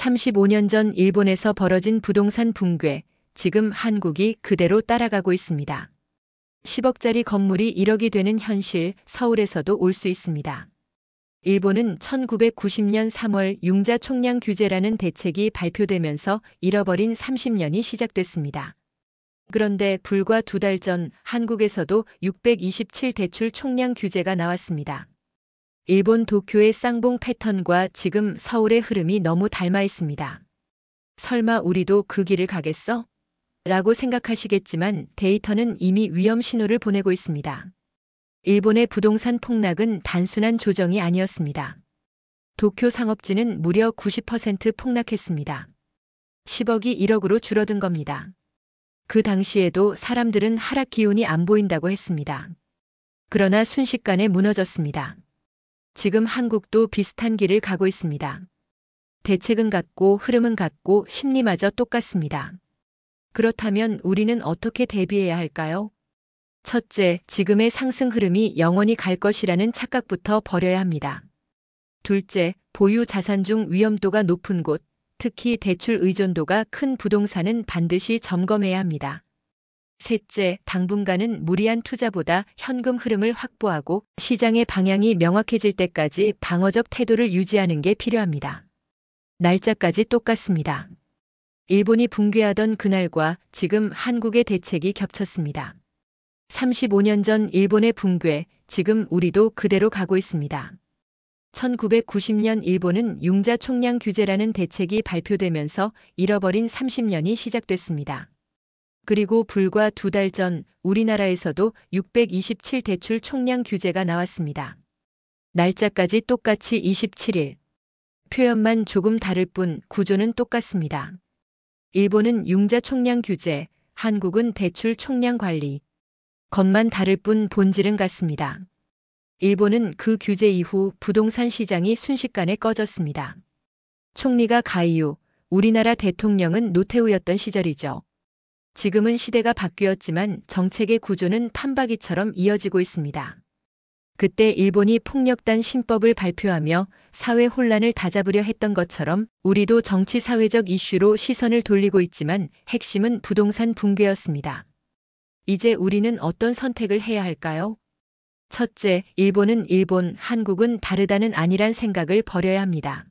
35년 전 일본에서 벌어진 부동산 붕괴, 지금 한국이 그대로 따라가고 있습니다. 10억짜리 건물이 1억이 되는 현실, 서울에서도 올 수 있습니다. 일본은 1990년 3월 융자 총량 규제라는 대책이 발표되면서 잃어버린 30년이 시작됐습니다. 그런데 불과 2달 전 한국에서도 627 대출 총량 규제가 나왔습니다. 일본 도쿄의 쌍봉 패턴과 지금 서울의 흐름이 너무 닮아 있습니다. 설마 우리도 그 길을 가겠어? 라고 생각하시겠지만 데이터는 이미 위험 신호를 보내고 있습니다. 일본의 부동산 폭락은 단순한 조정이 아니었습니다. 도쿄 상업지는 무려 90% 폭락했습니다. 10억이 1억으로 줄어든 겁니다. 그 당시에도 사람들은 하락 기운이 안 보인다고 했습니다. 그러나 순식간에 무너졌습니다. 지금 한국도 비슷한 길을 가고 있습니다. 대책은 같고 흐름은 같고 심리마저 똑같습니다. 그렇다면 우리는 어떻게 대비해야 할까요? 첫째, 지금의 상승 흐름이 영원히 갈 것이라는 착각부터 버려야 합니다. 둘째, 보유 자산 중 위험도가 높은 곳, 특히 대출 의존도가 큰 부동산은 반드시 점검해야 합니다. 셋째, 당분간은 무리한 투자보다 현금 흐름을 확보하고 시장의 방향이 명확해질 때까지 방어적 태도를 유지하는 게 필요합니다. 날짜까지 똑같습니다. 일본이 붕괴하던 그날과 지금 한국의 대책이 겹쳤습니다. 35년 전 일본의 붕괴, 지금 우리도 그대로 가고 있습니다. 1990년 일본은 융자 총량 규제라는 대책이 발표되면서 잃어버린 30년이 시작됐습니다. 그리고 불과 2달 전 우리나라에서도 627 대출 총량 규제가 나왔습니다. 날짜까지 똑같이 27일. 표현만 조금 다를 뿐 구조는 똑같습니다. 일본은 융자 총량 규제, 한국은 대출 총량 관리. 겉만 다를 뿐 본질은 같습니다. 일본은 그 규제 이후 부동산 시장이 순식간에 꺼졌습니다. 총리가 가이유, 우리나라 대통령은 노태우였던 시절이죠. 지금은 시대가 바뀌었지만 정책의 구조는 판박이처럼 이어지고 있습니다. 그때 일본이 폭력단 신법을 발표하며 사회 혼란을 다잡으려 했던 것처럼 우리도 정치 사회적 이슈로 시선을 돌리고 있지만 핵심은 부동산 붕괴였습니다. 이제 우리는 어떤 선택을 해야 할까요? 첫째, 일본은 일본, 한국은 다르다는 아니란 생각을 버려야 합니다.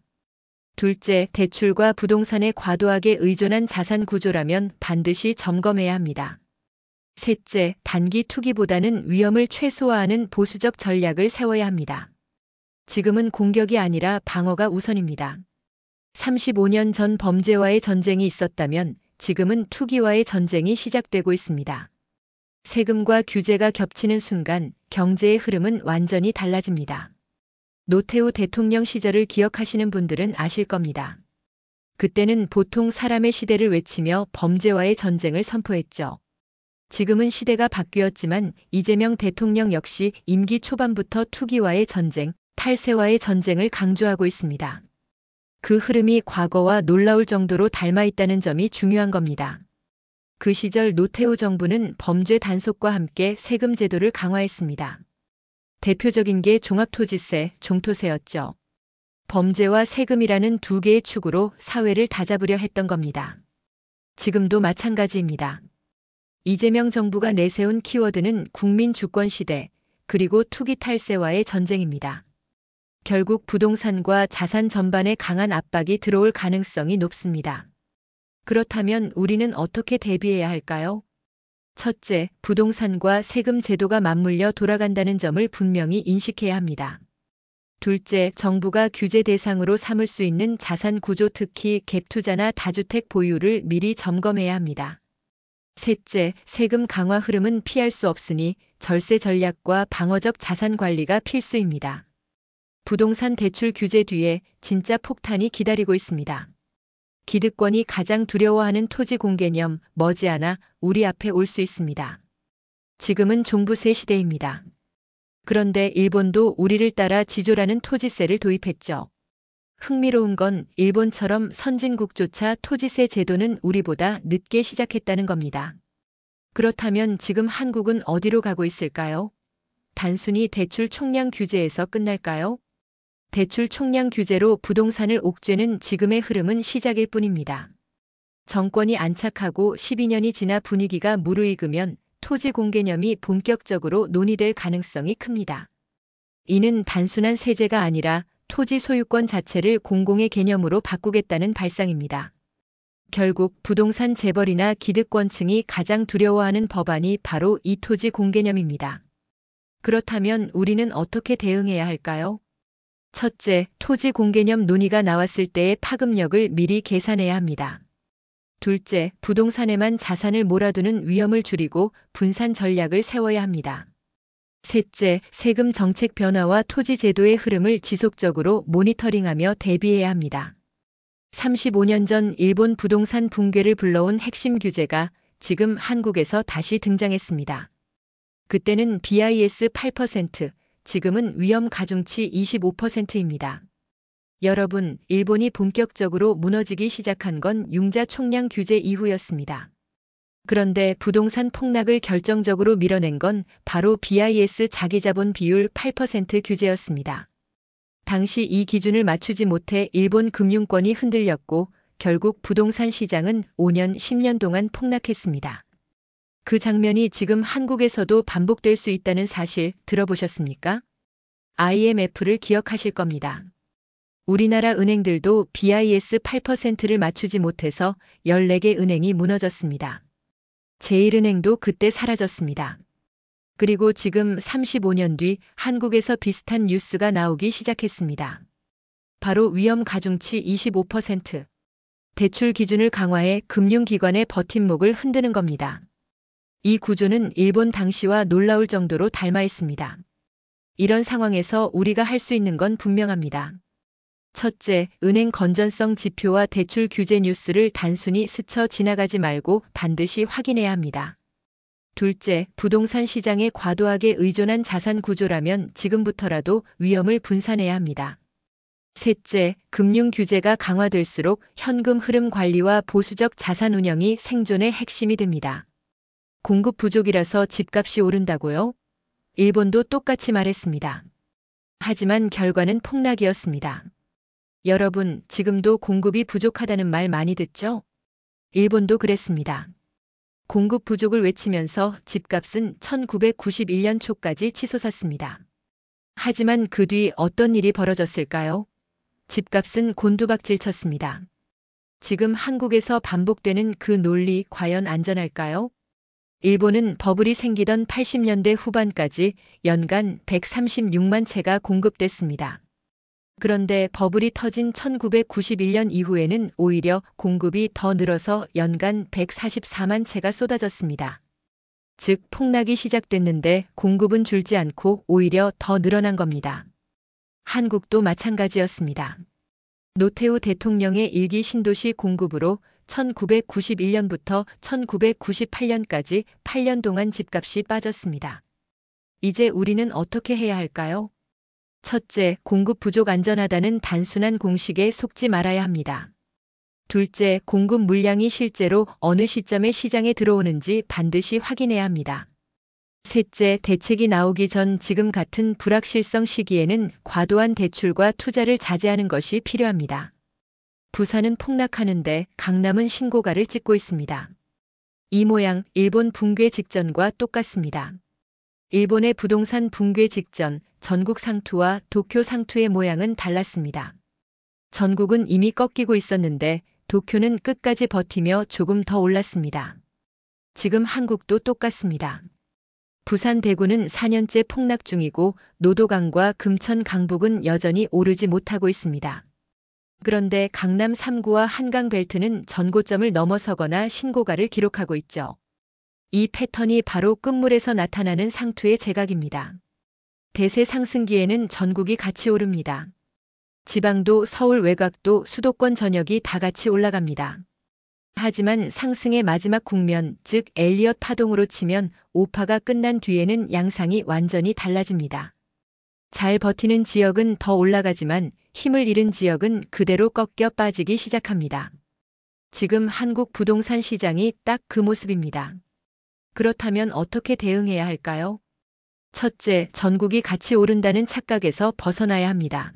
둘째, 대출과 부동산에 과도하게 의존한 자산 구조라면 반드시 점검해야 합니다. 셋째, 단기 투기보다는 위험을 최소화하는 보수적 전략을 세워야 합니다. 지금은 공격이 아니라 방어가 우선입니다. 35년 전 범죄와의 전쟁이 있었다면 지금은 투기와의 전쟁이 시작되고 있습니다. 세금과 규제가 겹치는 순간 경제의 흐름은 완전히 달라집니다. 노태우 대통령 시절을 기억하시는 분들은 아실 겁니다. 그때는 보통 사람의 시대를 외치며 범죄와의 전쟁을 선포했죠. 지금은 시대가 바뀌었지만 이재명 대통령 역시 임기 초반부터 투기와의 전쟁, 탈세와의 전쟁을 강조하고 있습니다. 그 흐름이 과거와 놀라울 정도로 닮아 있다는 점이 중요한 겁니다. 그 시절 노태우 정부는 범죄 단속과 함께 세금 제도를 강화했습니다. 대표적인 게 종합토지세, 종토세였죠. 범죄와 세금이라는 두 개의 축으로 사회를 다잡으려 했던 겁니다. 지금도 마찬가지입니다. 이재명 정부가 내세운 키워드는 국민 주권 시대, 그리고 투기 탈세와의 전쟁입니다. 결국 부동산과 자산 전반에 강한 압박이 들어올 가능성이 높습니다. 그렇다면 우리는 어떻게 대비해야 할까요? 첫째, 부동산과 세금 제도가 맞물려 돌아간다는 점을 분명히 인식해야 합니다. 둘째, 정부가 규제 대상으로 삼을 수 있는 자산 구조, 특히 갭 투자나 다주택 보유를 미리 점검해야 합니다. 셋째, 세금 강화 흐름은 피할 수 없으니 절세 전략과 방어적 자산 관리가 필수입니다. 부동산 대출 규제 뒤에 진짜 폭탄이 기다리고 있습니다. 기득권이 가장 두려워하는 토지 공개념, 머지않아 우리 앞에 올 수 있습니다. 지금은 종부세 시대입니다. 그런데 일본도 우리를 따라 지조라는 토지세를 도입했죠. 흥미로운 건 일본처럼 선진국조차 토지세 제도는 우리보다 늦게 시작했다는 겁니다. 그렇다면 지금 한국은 어디로 가고 있을까요? 단순히 대출 총량 규제에서 끝날까요? 대출 총량 규제로 부동산을 옥죄는 지금의 흐름은 시작일 뿐입니다. 정권이 안착하고 12년이 지나 분위기가 무르익으면 토지 공개념이 본격적으로 논의될 가능성이 큽니다. 이는 단순한 세제가 아니라 토지 소유권 자체를 공공의 개념으로 바꾸겠다는 발상입니다. 결국 부동산 재벌이나 기득권층이 가장 두려워하는 법안이 바로 이 토지 공개념입니다. 그렇다면 우리는 어떻게 대응해야 할까요? 첫째, 토지 공개념 논의가 나왔을 때의 파급력을 미리 계산해야 합니다. 둘째, 부동산에만 자산을 몰아두는 위험을 줄이고 분산 전략을 세워야 합니다. 셋째, 세금 정책 변화와 토지 제도의 흐름을 지속적으로 모니터링하며 대비해야 합니다. 35년 전 일본 부동산 붕괴를 불러온 핵심 규제가 지금 한국에서 다시 등장했습니다. 그때는 BIS 8%, 지금은 위험 가중치 25%입니다. 여러분, 일본이 본격적으로 무너지기 시작한 건 융자 총량 규제 이후였습니다. 그런데 부동산 폭락을 결정적으로 밀어낸 건 바로 BIS 자기자본 비율 8% 규제였습니다. 당시 이 기준을 맞추지 못해 일본 금융권이 흔들렸고 결국 부동산 시장은 5년, 10년 동안 폭락했습니다. 그 장면이 지금 한국에서도 반복될 수 있다는 사실 들어보셨습니까? IMF를 기억하실 겁니다. 우리나라 은행들도 BIS 8%를 맞추지 못해서 14개 은행이 무너졌습니다. 제1은행도 그때 사라졌습니다. 그리고 지금 35년 뒤 한국에서 비슷한 뉴스가 나오기 시작했습니다. 바로 위험 가중치 25%. 대출 기준을 강화해 금융기관의 버팀목을 흔드는 겁니다. 이 구조는 일본 당시와 놀라울 정도로 닮아 있습니다. 이런 상황에서 우리가 할 수 있는 건 분명합니다. 첫째, 은행 건전성 지표와 대출 규제 뉴스를 단순히 스쳐 지나가지 말고 반드시 확인해야 합니다. 둘째, 부동산 시장에 과도하게 의존한 자산 구조라면 지금부터라도 위험을 분산해야 합니다. 셋째, 금융 규제가 강화될수록 현금 흐름 관리와 보수적 자산 운영이 생존의 핵심이 됩니다. 공급 부족이라서 집값이 오른다고요? 일본도 똑같이 말했습니다. 하지만 결과는 폭락이었습니다. 여러분, 지금도 공급이 부족하다는 말 많이 듣죠? 일본도 그랬습니다. 공급 부족을 외치면서 집값은 1991년 초까지 치솟았습니다. 하지만 그 뒤 어떤 일이 벌어졌을까요? 집값은 곤두박질 쳤습니다. 지금 한국에서 반복되는 그 논리 과연 안전할까요? 일본은 버블이 생기던 80년대 후반까지 연간 136만 채가 공급됐습니다. 그런데 버블이 터진 1991년 이후에는 오히려 공급이 더 늘어서 연간 144만 채가 쏟아졌습니다. 즉, 폭락이 시작됐는데 공급은 줄지 않고 오히려 더 늘어난 겁니다. 한국도 마찬가지였습니다. 노태우 대통령의 일기 신도시 공급으로 1991년부터 1998년까지 8년 동안 집값이 빠졌습니다. 이제 우리는 어떻게 해야 할까요? 첫째, 공급 부족 안전하다는 단순한 공식에 속지 말아야 합니다. 둘째, 공급 물량이 실제로 어느 시점에 시장에 들어오는지 반드시 확인해야 합니다. 셋째, 대책이 나오기 전 지금 같은 불확실성 시기에는 과도한 대출과 투자를 자제하는 것이 필요합니다. 부산은 폭락하는데 강남은 신고가를 찍고 있습니다. 이 모양 일본 붕괴 직전과 똑같습니다. 일본의 부동산 붕괴 직전 전국 상투와 도쿄 상투의 모양은 달랐습니다. 전국은 이미 꺾이고 있었는데 도쿄는 끝까지 버티며 조금 더 올랐습니다. 지금 한국도 똑같습니다. 부산 대구는 4년째 폭락 중이고 노도강과 금천 강북은 여전히 오르지 못하고 있습니다. 그런데 강남 3구와 한강벨트는 전고점을 넘어서거나 신고가를 기록하고 있죠. 이 패턴이 바로 끝물에서 나타나는 상투의 제각입니다. 대세 상승기에는 전국이 같이 오릅니다. 지방도 서울 외곽도 수도권 전역이 다 같이 올라갑니다. 하지만 상승의 마지막 국면, 즉 엘리엇 파동으로 치면 5파가 끝난 뒤에는 양상이 완전히 달라집니다. 잘 버티는 지역은 더 올라가지만 힘을 잃은 지역은 그대로 꺾여 빠지기 시작합니다. 지금 한국 부동산 시장이 딱 그 모습입니다. 그렇다면 어떻게 대응해야 할까요? 첫째, 전국이 같이 오른다는 착각에서 벗어나야 합니다.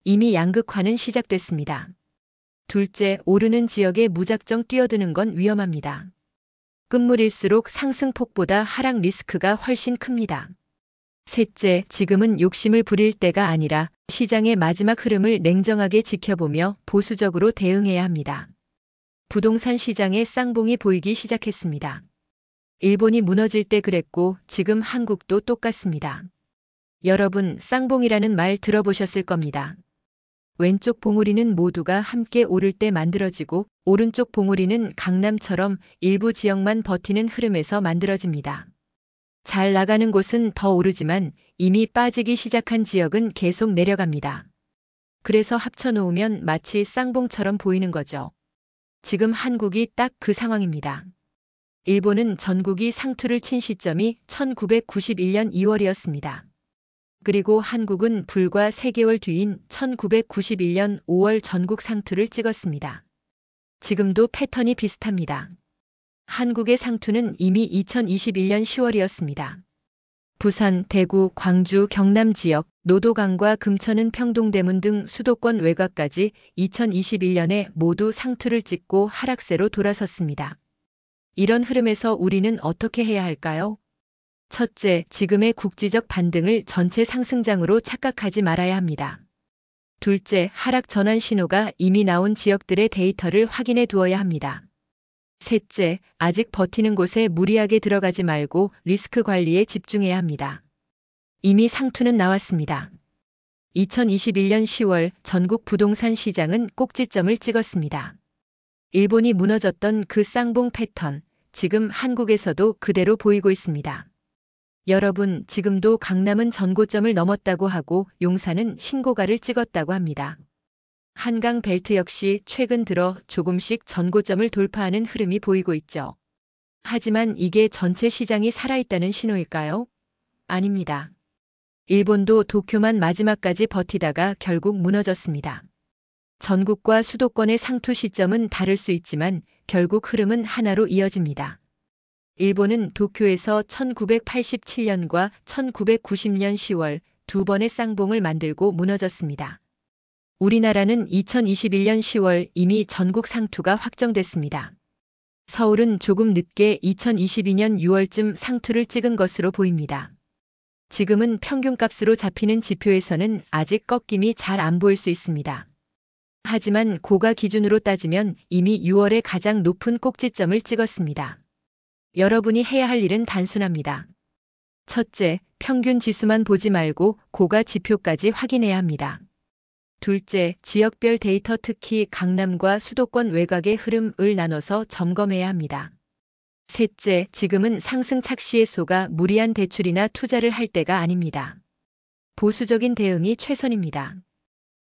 이미 양극화는 시작됐습니다. 둘째, 오르는 지역에 무작정 뛰어드는 건 위험합니다. 끝물일수록 상승폭보다 하락 리스크가 훨씬 큽니다. 셋째, 지금은 욕심을 부릴 때가 아니라 시장의 마지막 흐름을 냉정하게 지켜보며 보수적으로 대응해야 합니다. 부동산 시장에 쌍봉이 보이기 시작했습니다. 일본이 무너질 때 그랬고 지금 한국도 똑같습니다. 여러분, 쌍봉이라는 말 들어보셨을 겁니다. 왼쪽 봉우리는 모두가 함께 오를 때 만들어지고 오른쪽 봉우리는 강남처럼 일부 지역만 버티는 흐름에서 만들어집니다. 잘 나가는 곳은 더 오르지만 이미 빠지기 시작한 지역은 계속 내려갑니다. 그래서 합쳐놓으면 마치 쌍봉처럼 보이는 거죠. 지금 한국이 딱 그 상황입니다. 일본은 전국이 상투를 친 시점이 1991년 2월이었습니다. 그리고 한국은 불과 3개월 뒤인 1991년 5월 전국 상투를 찍었습니다. 지금도 패턴이 비슷합니다. 한국의 상투는 이미 2021년 10월이었습니다. 부산, 대구, 광주, 경남 지역, 노도강과 금천은 평동대문 등 수도권 외곽까지 2021년에 모두 상투를 찍고 하락세로 돌아섰습니다. 이런 흐름에서 우리는 어떻게 해야 할까요? 첫째, 지금의 국지적 반등을 전체 상승장으로 착각하지 말아야 합니다. 둘째, 하락 전환 신호가 이미 나온 지역들의 데이터를 확인해 두어야 합니다. 셋째, 아직 버티는 곳에 무리하게 들어가지 말고 리스크 관리에 집중해야 합니다. 이미 상투는 나왔습니다. 2021년 10월 전국 부동산 시장은 꼭지점을 찍었습니다. 일본이 무너졌던 그 쌍봉 패턴, 지금 한국에서도 그대로 보이고 있습니다. 여러분, 지금도 강남은 전고점을 넘었다고 하고 용산은 신고가를 찍었다고 합니다. 한강 벨트 역시 최근 들어 조금씩 전고점을 돌파하는 흐름이 보이고 있죠. 하지만 이게 전체 시장이 살아있다는 신호일까요? 아닙니다. 일본도 도쿄만 마지막까지 버티다가 결국 무너졌습니다. 전국과 수도권의 상투 시점은 다를 수 있지만 결국 흐름은 하나로 이어집니다. 일본은 도쿄에서 1987년과 1990년 10월 두 번의 쌍봉을 만들고 무너졌습니다. 우리나라는 2021년 10월 이미 전국 상투가 확정됐습니다. 서울은 조금 늦게 2022년 6월쯤 상투를 찍은 것으로 보입니다. 지금은 평균값으로 잡히는 지표에서는 아직 꺾임이 잘 안 보일 수 있습니다. 하지만 고가 기준으로 따지면 이미 6월에 가장 높은 꼭지점을 찍었습니다. 여러분이 해야 할 일은 단순합니다. 첫째, 평균 지수만 보지 말고 고가 지표까지 확인해야 합니다. 둘째, 지역별 데이터 특히 강남과 수도권 외곽의 흐름을 나눠서 점검해야 합니다. 셋째, 지금은 상승 착시에 속아 무리한 대출이나 투자를 할 때가 아닙니다. 보수적인 대응이 최선입니다.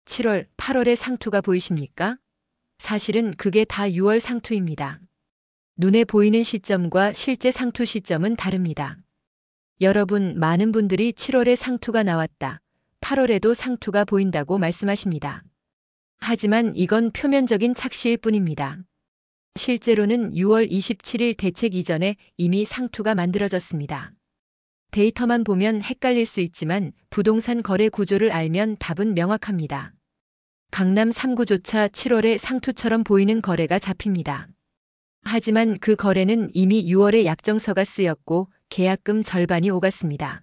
7월, 8월의 상투가 보이십니까? 사실은 그게 다 6월 상투입니다. 눈에 보이는 시점과 실제 상투 시점은 다릅니다. 여러분, 많은 분들이 7월에 상투가 나왔다, 8월에도 상투가 보인다고 말씀하십니다. 하지만 이건 표면적인 착시일 뿐입니다. 실제로는 6월 27일 대책 이전에 이미 상투가 만들어졌습니다. 데이터만 보면 헷갈릴 수 있지만 부동산 거래 구조를 알면 답은 명확합니다. 강남 3구조차 7월에 상투처럼 보이는 거래가 잡힙니다. 하지만 그 거래는 이미 6월에 약정서가 쓰였고 계약금 절반이 오갔습니다.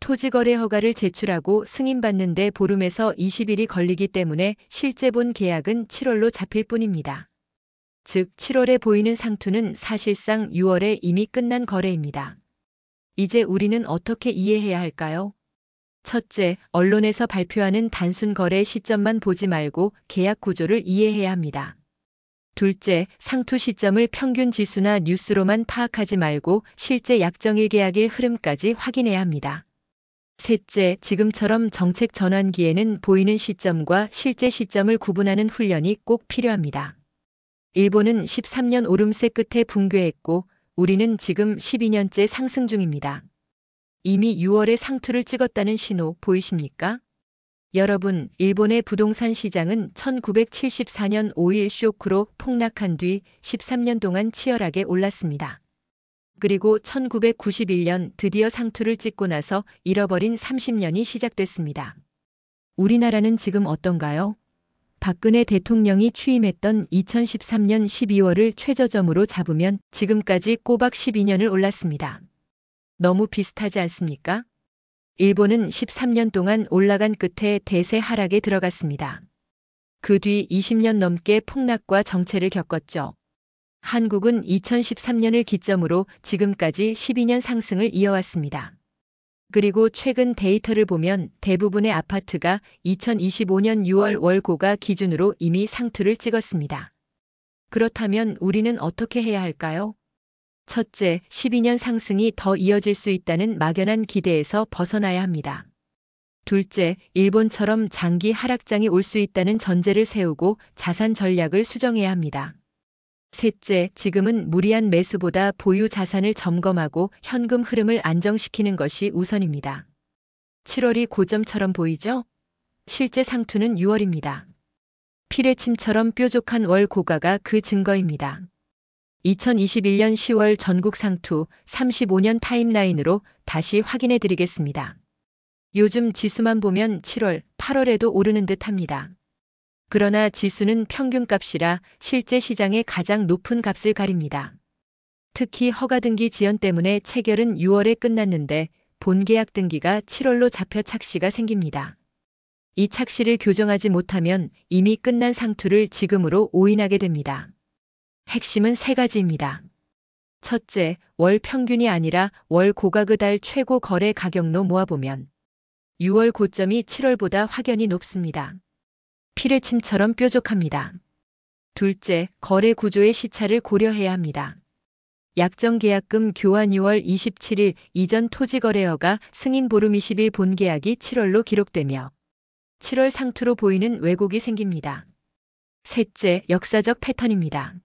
토지거래 허가를 제출하고 승인받는데 보름에서 20일이 걸리기 때문에 실제 본 계약은 7월로 잡힐 뿐입니다. 즉 7월에 보이는 상투는 사실상 6월에 이미 끝난 거래입니다. 이제 우리는 어떻게 이해해야 할까요? 첫째, 언론에서 발표하는 단순 거래 시점만 보지 말고 계약 구조를 이해해야 합니다. 둘째, 상투 시점을 평균 지수나 뉴스로만 파악하지 말고 실제 약정일 계약일 흐름까지 확인해야 합니다. 셋째, 지금처럼 정책 전환기에는 보이는 시점과 실제 시점을 구분하는 훈련이 꼭 필요합니다. 일본은 13년 오름세 끝에 붕괴했고 우리는 지금 12년째 상승 중입니다. 이미 6월에 상투를 찍었다는 신호 보이십니까? 여러분, 일본의 부동산 시장은 1974년 5.1 쇼크로 폭락한 뒤 13년 동안 치열하게 올랐습니다. 그리고 1991년 드디어 상투를 찍고 나서 잃어버린 30년이 시작됐습니다. 우리나라는 지금 어떤가요? 박근혜 대통령이 취임했던 2013년 12월을 최저점으로 잡으면 지금까지 꼬박 12년을 올랐습니다. 너무 비슷하지 않습니까? 일본은 13년 동안 올라간 끝에 대세 하락에 들어갔습니다. 그 뒤 20년 넘게 폭락과 정체를 겪었죠. 한국은 2013년을 기점으로 지금까지 12년 상승을 이어왔습니다. 그리고 최근 데이터를 보면 대부분의 아파트가 2025년 6월 월고가 기준으로 이미 상투를 찍었습니다. 그렇다면 우리는 어떻게 해야 할까요? 첫째, 12년 상승이 더 이어질 수 있다는 막연한 기대에서 벗어나야 합니다. 둘째, 일본처럼 장기 하락장이 올 수 있다는 전제를 세우고 자산 전략을 수정해야 합니다. 셋째, 지금은 무리한 매수보다 보유 자산을 점검하고 현금 흐름을 안정시키는 것이 우선입니다. 7월이 고점처럼 보이죠? 실제 상투는 6월입니다. 피레침처럼 뾰족한 월 고가가 그 증거입니다. 2021년 10월 전국 상투 35년 타임라인으로 다시 확인해 드리겠습니다. 요즘 지수만 보면 7월, 8월에도 오르는 듯 합니다. 그러나 지수는 평균값이라 실제 시장의 가장 높은 값을 가립니다. 특히 허가등기 지연 때문에 체결은 6월에 끝났는데 본계약 등기가 7월로 잡혀 착시가 생깁니다. 이 착시를 교정하지 못하면 이미 끝난 상투를 지금으로 오인하게 됩니다. 핵심은 세 가지입니다. 첫째, 월 평균이 아니라 월 고가 달 최고 거래 가격로 모아보면 6월 고점이 7월보다 확연히 높습니다. 피레침처럼 뾰족합니다. 둘째, 거래 구조의 시차를 고려해야 합니다. 약정계약금 교환 6월 27일 이전 토지거래허가 승인 보름 20일 본계약이 7월로 기록되며 7월 상투로 보이는 왜곡이 생깁니다. 셋째, 역사적 패턴입니다.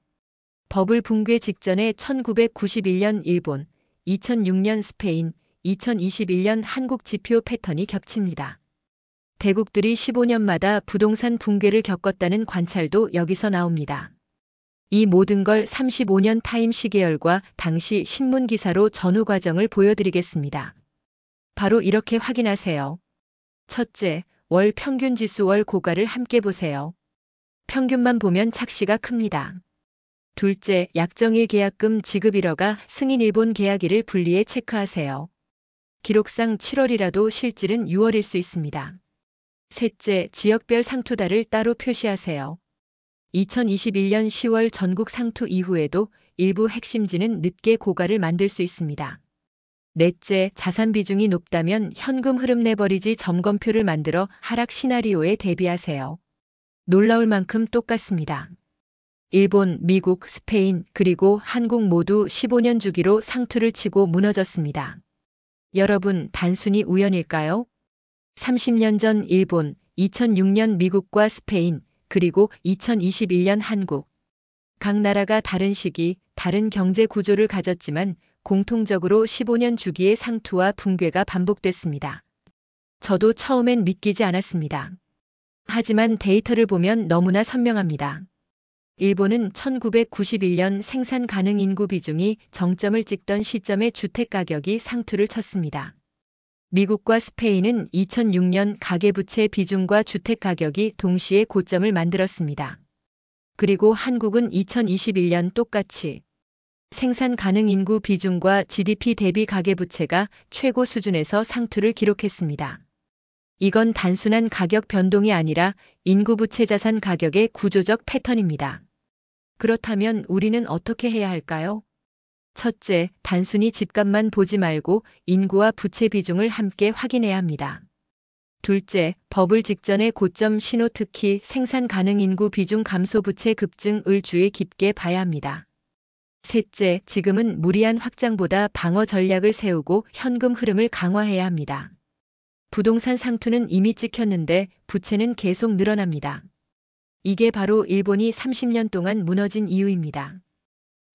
버블 붕괴 직전에 1991년 일본, 2006년 스페인, 2021년 한국 지표 패턴이 겹칩니다. 대국들이 15년마다 부동산 붕괴를 겪었다는 관찰도 여기서 나옵니다. 이 모든 걸 35년 타임 시계열과 당시 신문 기사로 전후 과정을 보여드리겠습니다. 바로 이렇게 확인하세요. 첫째, 월 평균 지수 월 고가를 함께 보세요. 평균만 보면 착시가 큽니다. 둘째, 약정일 계약금 지급 일허가 승인 일본 계약일을 분리해 체크하세요. 기록상 7월이라도 실질은 6월일 수 있습니다. 셋째, 지역별 상투달을 따로 표시하세요. 2021년 10월 전국 상투 이후에도 일부 핵심지는 늦게 고가를 만들 수 있습니다. 넷째, 자산 비중이 높다면 현금 흐름 내버리지 점검표를 만들어 하락 시나리오에 대비하세요. 놀라울 만큼 똑같습니다. 일본, 미국, 스페인, 그리고 한국 모두 15년 주기로 상투를 치고 무너졌습니다. 여러분, 단순히 우연일까요? 30년 전 일본, 2006년 미국과 스페인, 그리고 2021년 한국. 각 나라가 다른 시기, 다른 경제 구조를 가졌지만 공통적으로 15년 주기의 상투와 붕괴가 반복됐습니다. 저도 처음엔 믿기지 않았습니다. 하지만 데이터를 보면 너무나 선명합니다. 일본은 1991년 생산 가능 인구 비중이 정점을 찍던 시점에 주택 가격이 상투를 쳤습니다. 미국과 스페인은 2006년 가계부채 비중과 주택 가격이 동시에 고점을 만들었습니다. 그리고 한국은 2021년 똑같이 생산 가능 인구 비중과 GDP 대비 가계부채가 최고 수준에서 상투를 기록했습니다. 이건 단순한 가격 변동이 아니라 인구 부채 자산 가격의 구조적 패턴입니다. 그렇다면 우리는 어떻게 해야 할까요? 첫째, 단순히 집값만 보지 말고 인구와 부채 비중을 함께 확인해야 합니다. 둘째, 버블 직전의 고점 신호 특히 생산 가능 인구 비중 감소 부채 급증을 주의 깊게 봐야 합니다. 셋째, 지금은 무리한 확장보다 방어 전략을 세우고 현금 흐름을 강화해야 합니다. 부동산 상투는 이미 찍혔는데 부채는 계속 늘어납니다. 이게 바로 일본이 30년 동안 무너진 이유입니다.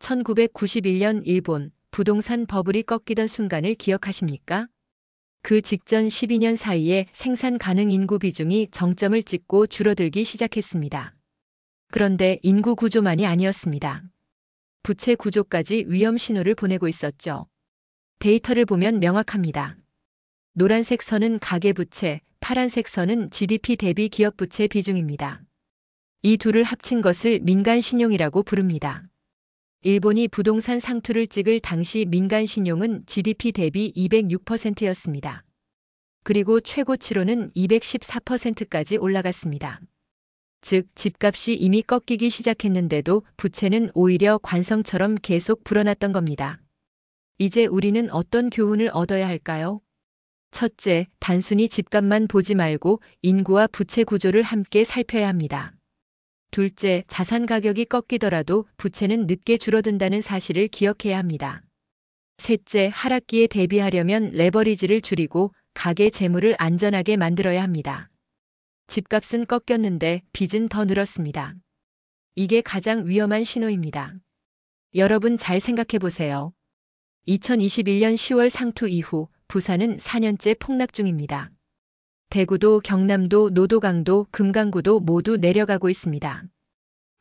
1991년 일본 부동산 버블이 꺾이던 순간을 기억하십니까? 그 직전 12년 사이에 생산 가능 인구 비중이 정점을 찍고 줄어들기 시작했습니다. 그런데 인구 구조만이 아니었습니다. 부채 구조까지 위험 신호를 보내고 있었죠. 데이터를 보면 명확합니다. 노란색 선은 가계부채, 파란색 선은 GDP 대비 기업 부채 비중입니다. 이 둘을 합친 것을 민간 신용이라고 부릅니다. 일본이 부동산 상투를 찍을 당시 민간 신용은 GDP 대비 206%였습니다. 그리고 최고치로는 214%까지 올라갔습니다. 즉, 집값이 이미 꺾이기 시작했는데도 부채는 오히려 관성처럼 계속 불어났던 겁니다. 이제 우리는 어떤 교훈을 얻어야 할까요? 첫째, 단순히 집값만 보지 말고 인구와 부채 구조를 함께 살펴야 합니다. 둘째, 자산 가격이 꺾이더라도 부채는 늦게 줄어든다는 사실을 기억해야 합니다. 셋째, 하락기에 대비하려면 레버리지를 줄이고 가계 재물을 안전하게 만들어야 합니다. 집값은 꺾였는데 빚은 더 늘었습니다. 이게 가장 위험한 신호입니다. 여러분 잘 생각해 보세요. 2021년 10월 상투 이후 부산은 4년째 폭락 중입니다. 대구도 경남도 노도강도 금강구도 모두 내려가고 있습니다.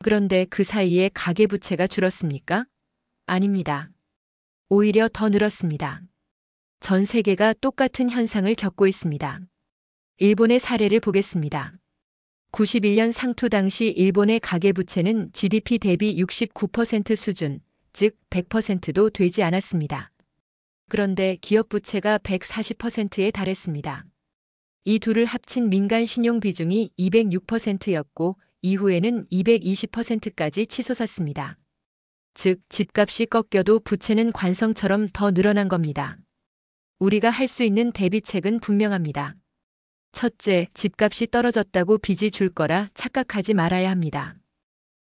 그런데 그 사이에 가계부채가 줄었습니까? 아닙니다. 오히려 더 늘었습니다. 전 세계가 똑같은 현상을 겪고 있습니다. 일본의 사례를 보겠습니다. 91년 상투 당시 일본의 가계부채는 GDP 대비 69% 수준, 즉 100%도 되지 않았습니다. 그런데 기업 부채가 140%에 달했습니다. 이 둘을 합친 민간 신용 비중이 206%였고 이후에는 220%까지 치솟았습니다. 즉, 집값이 꺾여도 부채는 관성처럼 더 늘어난 겁니다. 우리가 할 수 있는 대비책은 분명합니다. 첫째, 집값이 떨어졌다고 빚이 줄 거라 착각하지 말아야 합니다.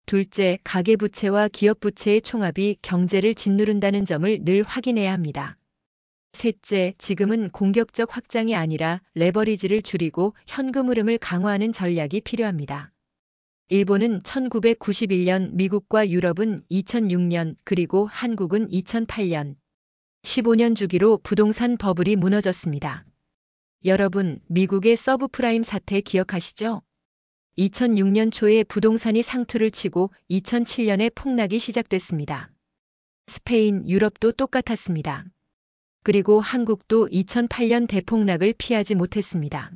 둘째, 가계부채와 기업부채의 총합이 경제를 짓누른다는 점을 늘 확인해야 합니다. 셋째, 지금은 공격적 확장이 아니라 레버리지를 줄이고 현금 흐름을 강화하는 전략이 필요합니다. 일본은 1991년, 미국과 유럽은 2006년, 그리고 한국은 2008년, 15년 주기로 부동산 버블이 무너졌습니다. 여러분, 미국의 서브프라임 사태 기억하시죠? 2006년 초에 부동산이 상투를 치고 2007년에 폭락이 시작됐습니다. 스페인, 유럽도 똑같았습니다. 그리고 한국도 2008년 대폭락을 피하지 못했습니다.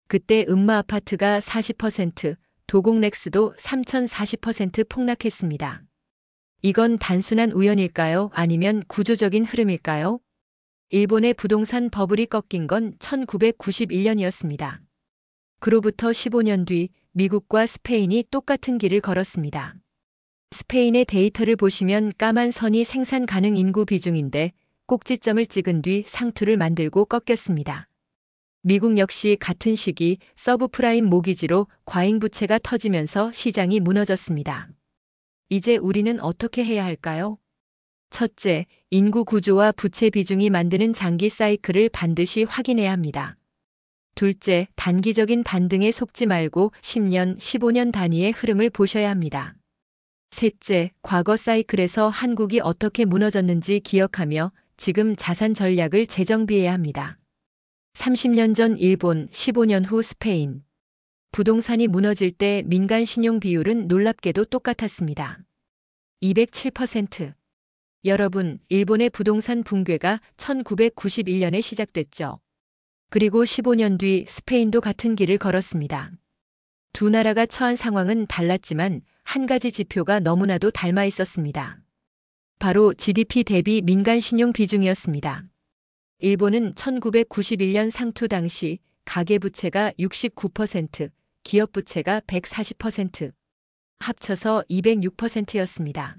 그때 음마 아파트가 40%, 도곡렉스도 3040% 폭락했습니다. 이건 단순한 우연일까요? 아니면 구조적인 흐름일까요? 일본의 부동산 버블이 꺾인 건 1991년이었습니다. 그로부터 15년 뒤 미국과 스페인이 똑같은 길을 걸었습니다. 스페인의 데이터를 보시면 까만 선이 생산 가능 인구 비중인데 꼭지점을 찍은 뒤 상투를 만들고 꺾였습니다. 미국 역시 같은 시기 서브프라임 모기지로 과잉부채가 터지면서 시장이 무너졌습니다. 이제 우리는 어떻게 해야 할까요? 첫째, 인구 구조와 부채 비중이 만드는 장기 사이클을 반드시 확인해야 합니다. 둘째, 단기적인 반등에 속지 말고 10년, 15년 단위의 흐름을 보셔야 합니다. 셋째, 과거 사이클에서 한국이 어떻게 무너졌는지 기억하며 지금 자산 전략을 재정비해야 합니다. 30년 전 일본, 15년 후 스페인. 부동산이 무너질 때 민간 신용 비율은 놀랍게도 똑같았습니다. 207%. 여러분, 일본의 부동산 붕괴가 1991년에 시작됐죠. 그리고 15년 뒤 스페인도 같은 길을 걸었습니다. 두 나라가 처한 상황은 달랐지만 한 가지 지표가 너무나도 닮아 있었습니다. 바로 GDP 대비 민간 신용 비중이었습니다. 일본은 1991년 상투 당시 가계부채가 69%, 기업부채가 140%, 합쳐서 206%였습니다.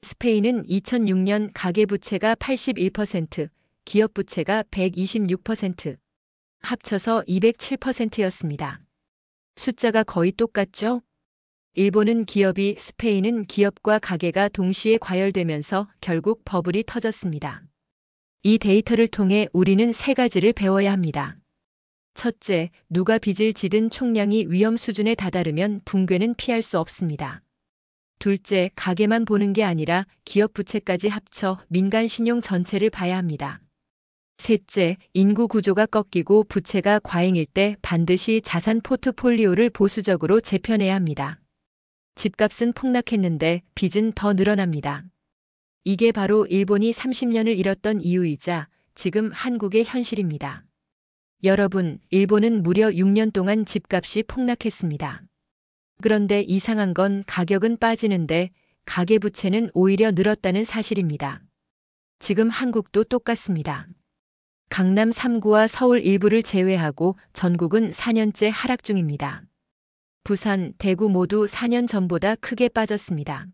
스페인은 2006년 가계부채가 81%, 기업부채가 126%, 합쳐서 207%였습니다. 숫자가 거의 똑같죠? 일본은 기업이, 스페인은 기업과 가계가 동시에 과열되면서 결국 버블이 터졌습니다. 이 데이터를 통해 우리는 세 가지를 배워야 합니다. 첫째, 누가 빚을 지든 총량이 위험 수준에 다다르면 붕괴는 피할 수 없습니다. 둘째, 가계만 보는 게 아니라 기업 부채까지 합쳐 민간 신용 전체를 봐야 합니다. 셋째, 인구 구조가 꺾이고 부채가 과잉일 때 반드시 자산 포트폴리오를 보수적으로 재편해야 합니다. 집값은 폭락했는데 빚은 더 늘어납니다. 이게 바로 일본이 30년을 잃었던 이유이자 지금 한국의 현실입니다. 여러분, 일본은 무려 6년 동안 집값이 폭락했습니다. 그런데 이상한 건 가격은 빠지는데 가계부채는 오히려 늘었다는 사실입니다. 지금 한국도 똑같습니다. 강남 3구와 서울 일부를 제외하고 전국은 4년째 하락 중입니다. 부산, 대구 모두 4년 전보다 크게 빠졌습니다.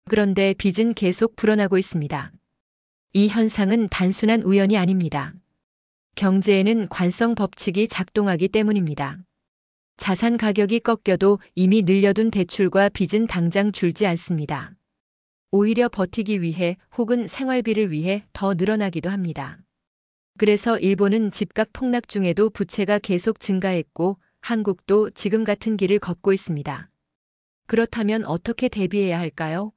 그런데 빚은 계속 불어나고 있습니다. 이 현상은 단순한 우연이 아닙니다. 경제에는 관성 법칙이 작동하기 때문입니다. 자산 가격이 꺾여도 이미 늘려둔 대출과 빚은 당장 줄지 않습니다. 오히려 버티기 위해 혹은 생활비를 위해 더 늘어나기도 합니다. 그래서 일본은 집값 폭락 중에도 부채가 계속 증가했고 한국도 지금 같은 길을 걷고 있습니다. 그렇다면 어떻게 대비해야 할까요?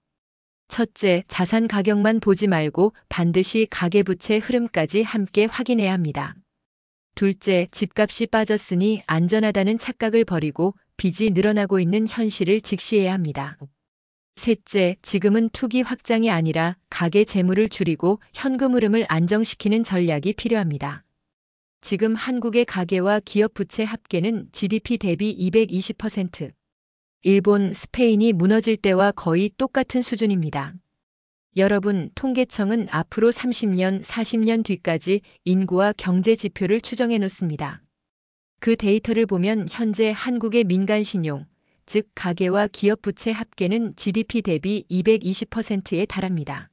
첫째, 자산 가격만 보지 말고 반드시 가계부채 흐름까지 함께 확인해야 합니다. 둘째, 집값이 빠졌으니 안전하다는 착각을 버리고 빚이 늘어나고 있는 현실을 직시해야 합니다. 셋째, 지금은 투기 확장이 아니라 가계 재물을 줄이고 현금 흐름을 안정시키는 전략이 필요합니다. 지금 한국의 가계와 기업 부채 합계는 GDP 대비 220%, 일본, 스페인이 무너질 때와 거의 똑같은 수준입니다. 여러분, 통계청은 앞으로 30년, 40년 뒤까지 인구와 경제 지표를 추정해 놓습니다. 그 데이터를 보면 현재 한국의 민간 신용, 즉 가계와 기업 부채 합계는 GDP 대비 220%에 달합니다.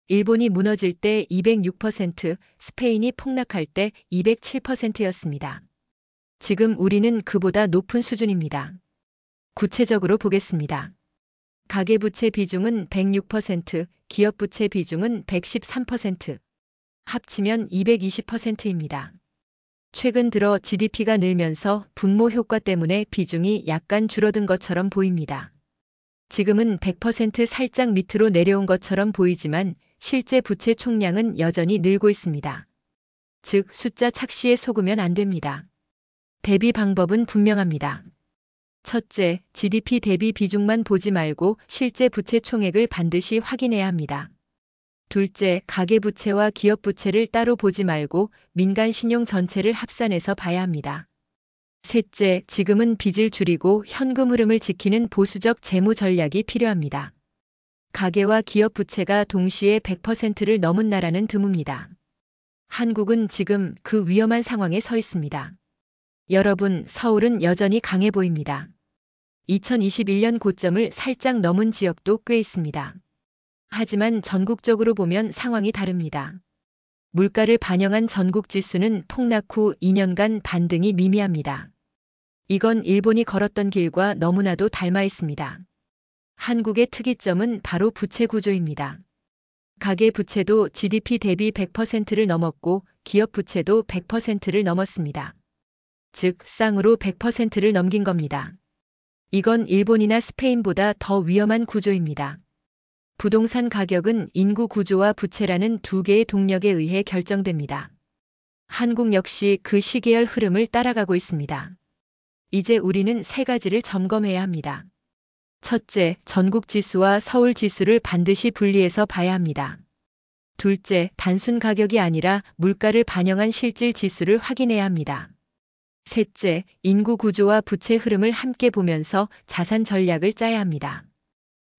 일본이 무너질 때 206%, 스페인이 폭락할 때 207%였습니다. 지금 우리는 그보다 높은 수준입니다. 구체적으로 보겠습니다. 가계부채 비중은 106%, 기업부채 비중은 113%, 합치면 220%입니다. 최근 들어 GDP가 늘면서 분모 효과 때문에 비중이 약간 줄어든 것처럼 보입니다. 지금은 100% 살짝 밑으로 내려온 것처럼 보이지만 실제 부채 총량은 여전히 늘고 있습니다. 즉, 숫자 착시에 속으면 안 됩니다. 대비 방법은 분명합니다. 첫째, GDP 대비 비중만 보지 말고 실제 부채 총액을 반드시 확인해야 합니다. 둘째, 가계부채와 기업부채를 따로 보지 말고 민간 신용 전체를 합산해서 봐야 합니다. 셋째, 지금은 빚을 줄이고 현금 흐름을 지키는 보수적 재무 전략이 필요합니다. 가계와 기업 부채가 동시에 100%를 넘은 나라는 드뭅니다. 한국은 지금 그 위험한 상황에 서 있습니다. 여러분, 서울은 여전히 강해 보입니다. 2021년 고점을 살짝 넘은 지역도 꽤 있습니다. 하지만 전국적으로 보면 상황이 다릅니다. 물가를 반영한 전국 지수는 폭락 후 2년간 반등이 미미합니다. 이건 일본이 걸었던 길과 너무나도 닮아 있습니다. 한국의 특이점은 바로 부채 구조입니다. 가계 부채도 GDP 대비 100%를 넘었고 기업 부채도 100%를 넘었습니다. 즉, 쌍으로 100%를 넘긴 겁니다. 이건 일본이나 스페인보다 더 위험한 구조입니다. 부동산 가격은 인구 구조와 부채라는 두 개의 동력에 의해 결정됩니다. 한국 역시 그 시계열 흐름을 따라가고 있습니다. 이제 우리는 세 가지를 점검해야 합니다. 첫째, 전국 지수와 서울 지수를 반드시 분리해서 봐야 합니다. 둘째, 단순 가격이 아니라 물가를 반영한 실질 지수를 확인해야 합니다. 셋째, 인구 구조와 부채 흐름을 함께 보면서 자산 전략을 짜야 합니다.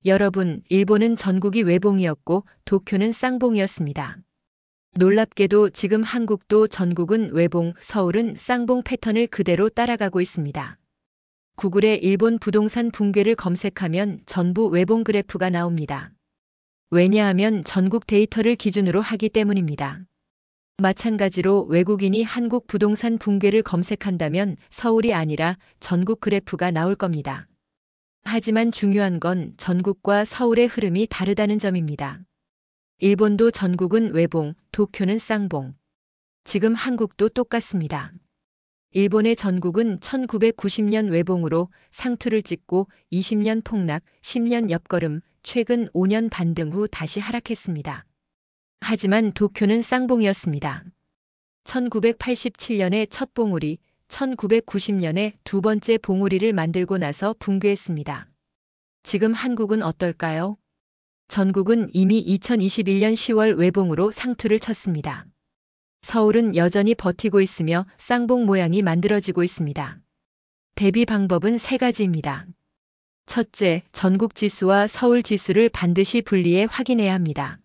여러분, 일본은 전국이 외봉이었고 도쿄는 쌍봉이었습니다. 놀랍게도 지금 한국도 전국은 외봉, 서울은 쌍봉 패턴을 그대로 따라가고 있습니다. 구글에 일본 부동산 붕괴를 검색하면 전부 외봉 그래프가 나옵니다. 왜냐하면 전국 데이터를 기준으로 하기 때문입니다. 마찬가지로 외국인이 한국 부동산 붕괴를 검색한다면 서울이 아니라 전국 그래프가 나올 겁니다. 하지만 중요한 건 전국과 서울의 흐름이 다르다는 점입니다. 일본도 전국은 외봉, 도쿄는 쌍봉. 지금 한국도 똑같습니다. 일본의 전국은 1990년 외봉으로 상투를 찍고 20년 폭락, 10년 옆걸음, 최근 5년 반등 후 다시 하락했습니다. 하지만 도쿄는 쌍봉이었습니다. 1987년에 첫 봉우리, 1990년에 두 번째 봉우리를 만들고 나서 붕괴했습니다. 지금 한국은 어떨까요? 전국은 이미 2021년 10월 외봉으로 상투를 쳤습니다. 서울은 여전히 버티고 있으며 쌍봉 모양이 만들어지고 있습니다. 대비 방법은 세 가지입니다. 첫째, 전국 지수와 서울 지수를 반드시 분리해 확인해야 합니다.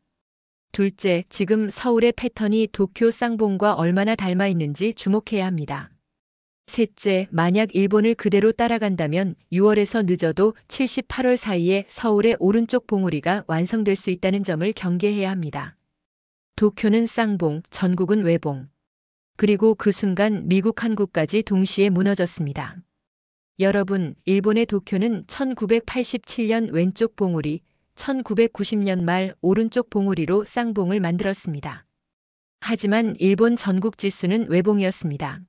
둘째, 지금 서울의 패턴이 도쿄 쌍봉과 얼마나 닮아 있는지 주목해야 합니다. 셋째, 만약 일본을 그대로 따라간다면 6월에서 늦어도 78월 사이에 서울의 오른쪽 봉우리가 완성될 수 있다는 점을 경계해야 합니다. 도쿄는 쌍봉, 전국은 외봉. 그리고 그 순간 미국 한국까지 동시에 무너졌습니다. 여러분, 일본의 도쿄는 1987년 왼쪽 봉우리, 1990년 말 오른쪽 봉우리로 쌍봉을 만들었습니다. 하지만 일본 전국 지수는 외봉이었습니다.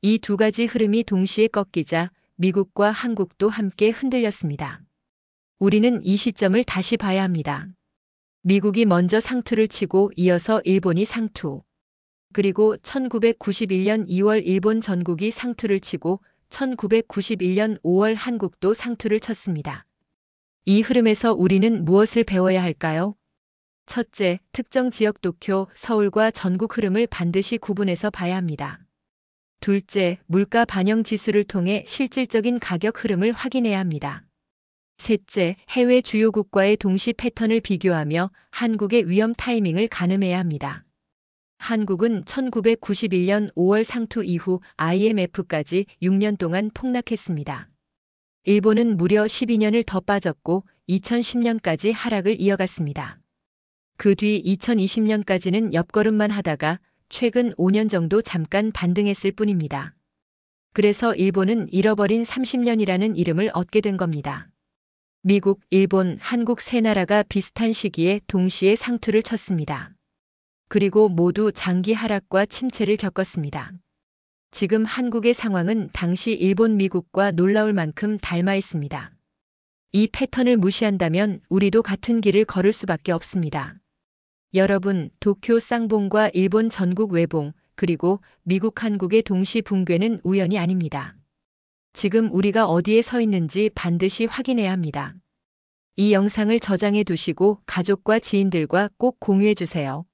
이 두 가지 흐름이 동시에 꺾이자 미국과 한국도 함께 흔들렸습니다. 우리는 이 시점을 다시 봐야 합니다. 미국이 먼저 상투를 치고 이어서 일본이 상투. 그리고 1991년 2월 일본 전국이 상투를 치고 1991년 5월 한국도 상투를 쳤습니다. 이 흐름에서 우리는 무엇을 배워야 할까요? 첫째, 특정 지역 도쿄, 서울과 전국 흐름을 반드시 구분해서 봐야 합니다. 둘째, 물가 반영 지수를 통해 실질적인 가격 흐름을 확인해야 합니다. 셋째, 해외 주요국과의 동시 패턴을 비교하며 한국의 위험 타이밍을 가늠해야 합니다. 한국은 1991년 5월 상투 이후 IMF까지 6년 동안 폭락했습니다. 일본은 무려 12년을 더 빠졌고 2010년까지 하락을 이어갔습니다. 그 뒤 2020년까지는 옆걸음만 하다가 최근 5년 정도 잠깐 반등했을 뿐입니다. 그래서 일본은 잃어버린 30년이라는 이름을 얻게 된 겁니다. 미국, 일본, 한국 세 나라가 비슷한 시기에 동시에 상투를 쳤습니다. 그리고 모두 장기 하락과 침체를 겪었습니다. 지금 한국의 상황은 당시 일본, 미국과 놀라울 만큼 닮아 있습니다. 이 패턴을 무시한다면 우리도 같은 길을 걸을 수밖에 없습니다. 여러분, 도쿄 쌍봉과 일본 전국 외봉, 그리고 미국 한국의 동시 붕괴는 우연이 아닙니다. 지금 우리가 어디에 서 있는지 반드시 확인해야 합니다. 이 영상을 저장해 두시고 가족과 지인들과 꼭 공유해 주세요.